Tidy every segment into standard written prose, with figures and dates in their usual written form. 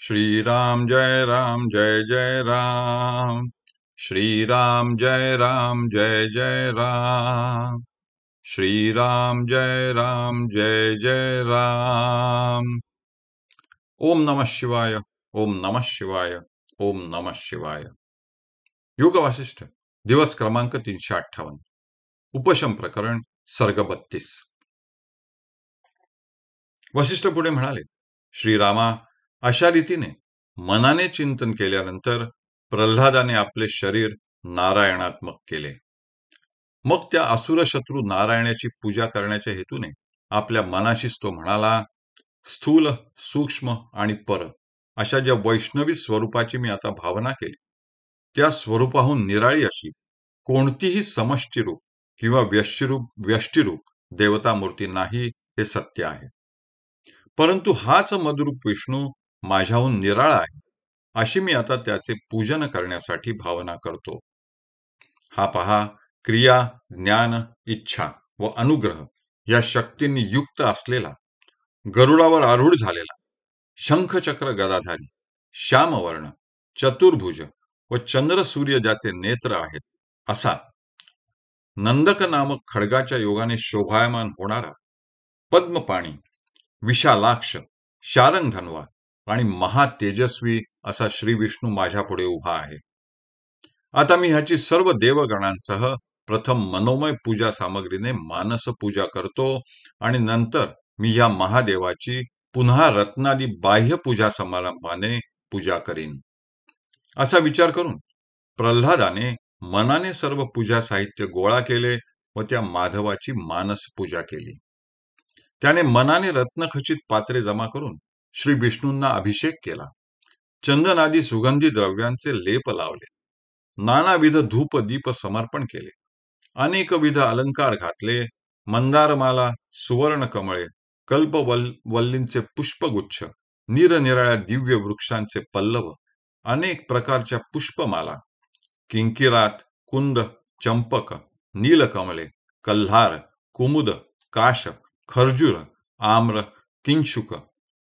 श्रीराम जय जय राम। श्रीराम जय जय राम। श्रीराम जय राम। ओम नमः शिवाय। ओम नमः शिवाय। ओम नमः शिवाय। योग वासिष्ठ दिवस क्रमांक 358। उपशम प्रकरण सर्ग 32। वसिष्ठ पुढे म्हणाले, श्रीरामा, अशा रीतीने मनाने चिंतन केल्यानंतर प्रल्हादाने आपले शरीर नारायणात्मक केले. मग त्या असुर शत्रू नारायणाची पूजा करण्याच्या हेतूने आपल्या मनाशीच तो म्हणाला, स्थूल, सूक्ष्म आणि पर अशा ज्या वैष्णवी स्वरूपाची मी आता भावना केली, त्या स्वरूपाहून निराळी अशी कोणतीही समष्टीरूप किंवा व्यष्टीरूप देवता मूर्ती नाही, हे सत्य आहे. परंतु हाच मदरूप विष्णू माझ्याहून निराळा आहे, अशी मी आता त्याचे पूजन करण्यासाठी भावना करतो. हा पहा, क्रिया, ज्ञान, इच्छा व अनुग्रह या शक्तींनी युक्त असलेला, गरुडावर आरूढ झालेला, शंखचक्र गदाधारी, श्यामवर्ण, चतुर्भुज व चंद्र सूर्य ज्याचे नेत्र आहेत, असा नंदक नामक खड्गाच्या योगाने शोभायमान होणारा, पद्मपाणी, विशालाक्ष, शारंगधन्वा आणि महातेजस्वी असा श्री विष्णू माझ्यापुढे उभा आहे. आता मी ह्याची सर्व देवगणांसह प्रथम मनोमय पूजा सामग्रीने मानस पूजा करतो आणि नंतर मी या महादेवाची पुन्हा रत्नादी बाह्य पूजा समारंभाने पूजा करीन. असा विचार करून प्रल्हादाने मनाने सर्व पूजा साहित्य गोळा केले व त्या माधवाची मानस पूजा केली. त्याने मनाने रत्नखचित पात्रे जमा करून श्री विष्णूंना अभिषेक केला. चंदनादी सुगंधी द्रव्यांचे लेप लावले. नानाविध धूप दीप समर्पण केले. अनेकविध अलंकार घातले. मंदारमाला, सुवर्ण कमळे, कल्पवल्लींचे पुष्पगुच्छ, निरनिराळ्या दिव्य वृक्षांचे पल्लव, अनेक प्रकारच्या पुष्पमाला, किंकिरात, कुंद, चंपक, नीलकमले, कल्हार, कुमुद, काश, खर्जूर, आम्र, किंशुक,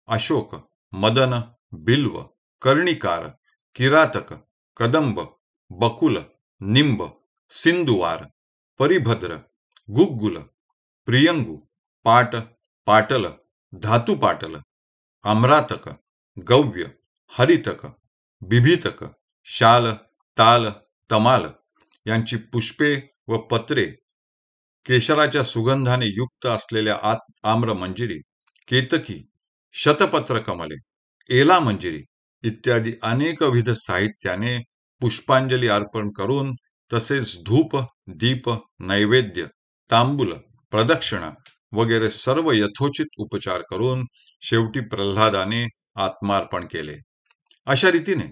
अशोक, मदन, बिल्व, कर्णिकार, किरातक, कदंब, बकुल, निंब, सिंधुवार, परिभद्र, गुग्गुल, प्रियंगू, पाट, पाटल, धातुपाटल, आम्रातक, गव्य, हरितक, बिभीतक, शाल, ताल, तमाल यांची पुष्पे व पत्रे, केशराच्या सुगंधाने युक्त असलेल्या आम्र मंजिरी, केतकी, शतपत्र कमले, एला मंजिरी इत्यादी अनेकविध साहित्याने पुष्पांजली अर्पण करून, तसेच धूप, दीप, नैवेद्य, तांबूल, प्रदक्षिणा वगैरे सर्व यथोचित उपचार करून शेवटी प्रल्हादाने आत्मार्पण केले. अशा रीतीने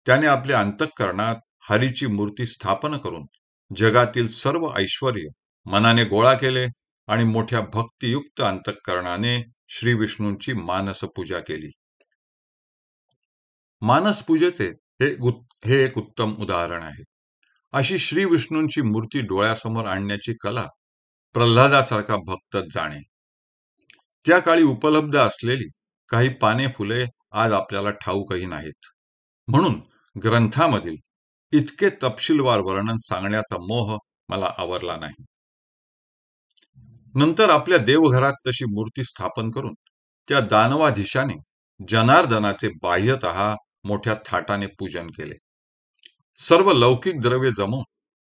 त्याने आपल्या अंतःकरणात हरीची मूर्ती स्थापन करून जगातील सर्व ऐश्वर्य मनाने गोळा केले आणि मोठ्या भक्तियुक्त अंतःकरणाने श्री विष्णूंची मानस पूजा केली. मानस पूजेचे हे एक उत्तम उदाहरण आहे. अशी श्री विष्णूंची मूर्ती डोळ्यासमोर आणण्याची कला प्रल्हादासारखा भक्तच जाणे. त्या काळी उपलब्ध असलेली काही पाने फुले आज आपल्याला ठाऊकही नाहीत, म्हणून ग्रंथामधील इतके तपशीलवार वर्णन सांगण्याचा मोह मला आवरला नाही. नंतर आपल्या देवघरात तशी मूर्ती स्थापन करून त्या दानवाधीशाने जनार्दनाचे बाह्यतः मोठ्या थाटाने पूजन केले. सर्व लौकिक द्रव्ये जमवून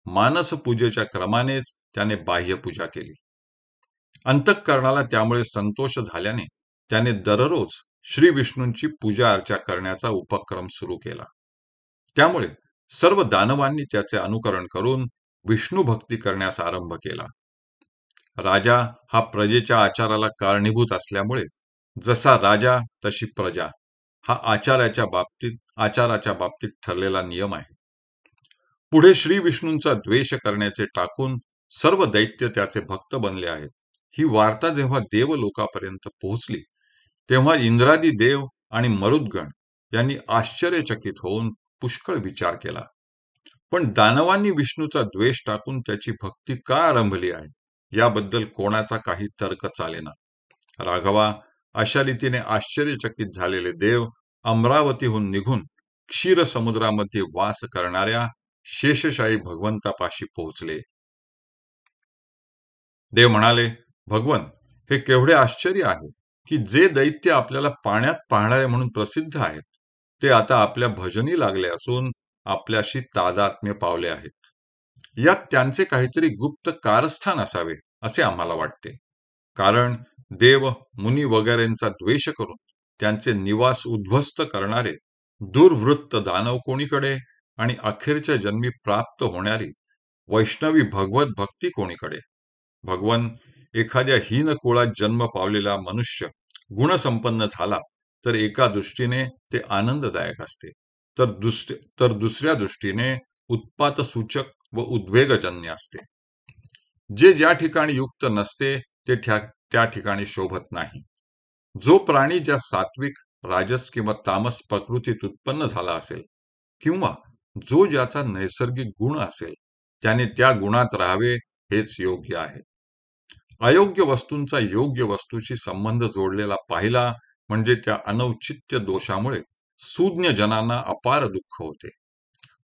मानस पूजेच्या क्रमानेच त्याने बाह्य पूजा केली. अंतःकरणाला त्यामुळे संतोष झाल्याने त्याने दररोज श्री विष्णूंची पूजा अर्चा करण्याचा उपक्रम सुरू केला. त्यामुळे सर्व दानवांनी त्याचे अनुकरण करून विष्णू भक्ती करण्यास आरंभ केला. राजा हा प्रजेच्या आचाराला कारणीभूत असल्यामुळे जसा राजा तशी प्रजा हा आचाराच्या बाबतीत ठरलेला नियम आहे. पुढे श्री विष्णूंचा द्वेष करण्याचे टाकून सर्व दैत्य त्याचे भक्त बनले आहेत, ही वार्ता जेव्हा देवलोकापर्यंत पोहोचली, तेव्हा इंद्रादी देव आणि मरुद्गण यांनी आश्चर्यचकित होऊन पुष्कळ विचार केला. पण दानवांनी विष्णूचा द्वेष टाकून त्याची भक्ती का आरंभली आहे, याबद्दल कोणाचा काही तर्क चालेना. राघवा, अशा रीतीने आश्चर्यचकित झालेले देव अमरावतीहून निघून क्षीरसमुद्रामध्ये वास करणाऱ्या शेषशाही भगवंतापाशी पोहोचले. देव म्हणाले, भगवन, हे केवढे आश्चर्य आहे की जे दैत्य आपल्याला पाण्यात पाहणारे म्हणून प्रसिद्ध आहेत, ते आता आपल्या भजनी लागले असून आपल्याशी तादात्म्य पावले आहेत. यात त्यांचे काहीतरी गुप्त कारस्थान असावे असे आम्हाला वाटते. कारण देव, मुनी वगैरेंचा द्वेष करून त्यांचे निवास उद्ध्वस्त करणारे दुर्वृत्त दानव कोणीकडे आणि अखेरच्या जन्मी प्राप्त होणारी वैष्णवी भगवत भक्ती कोणीकडे? भगवन, एखाद्या हीन कुळात जन्म पावलेला मनुष्य गुणसंपन्न झाला तर एका दृष्टीने ते आनंददायक असते, तर दुसऱ्या दृष्टीने उत्पातसूचक व उद्वेगजन्य असते. जे ज्या ठिकाणी युक्त नसते ते त्या ठिकाणी शोभत नाही. जो प्राणी ज्या सात्विक, राजस किंवा तामस प्रकृतीत उत्पन्न झाला असेल, किंवा जो ज्याचा नैसर्गिक गुण असेल, त्याने त्या गुणात राहावे हेच योग्य आहे. अयोग्य वस्तूंचा योग्य वस्तूशी संबंध जोडलेला पाहिला म्हणजे त्या अनौचित्य दोषामुळे सूज्ञ जनांना अपार दुःख होते.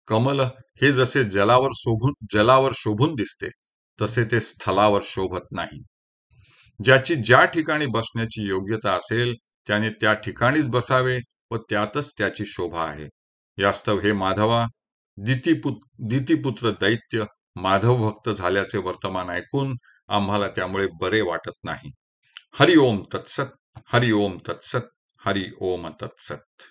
कमल हे जसे जलावर शोभून दिसते, तसे ते स्थलावर शोभत नाही. ज्याची ज्या ठिकाणी बसण्याची योग्यता असेल त्याने त्या ठिकाणीच बसावे व त्यातच त्याची शोभा आहे. यास्तव हे माधवा, दितीपुत्र दैत्य माधव भक्त झाल्याचे वर्तमान ऐकून आम्हाला त्यामुळे बरे वाटत नाही. हरि ओम तत्सत, हरि ओम तत्सत, हरि ओम तत्सत.